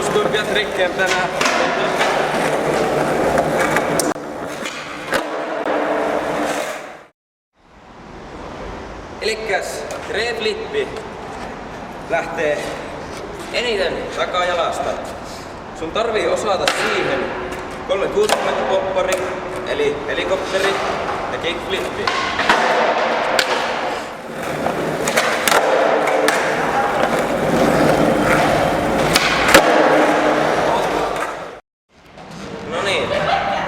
hulluuskuimpia trikkejä tänään. Elikkäs reeflippi lähtee eniten takajalasta. Sun tarvii osata siihen 360 poppari, eli helikopteri ja kickflippi. No niin,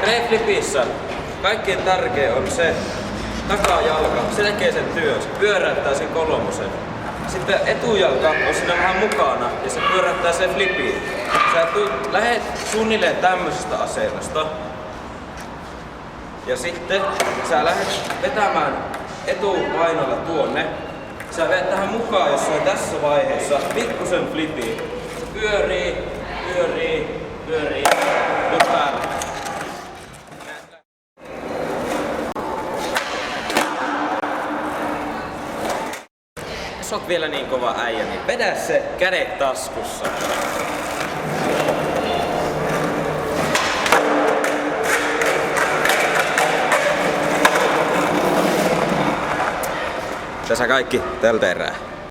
reeflipissä kaikkein tärkein on se takajalka. Se tekee sen työn, se pyöräyttää sen kolmosen. Sitten etujalka on siinä vähän mukana ja se pyöräyttää sen flipiin. Sä lähet suunnilleen tämmöisestä asennosta. Ja sitten sä lähdet vetämään etupainolla tuonne. Sä veet tähän mukaan jossain tässä vaiheessa pikkusen flipiin. Se pyörii, nyt päälle. Jos oot vielä niin kova äijä, niin vedä se kädet taskussa. Tässä kaikki tältä erää.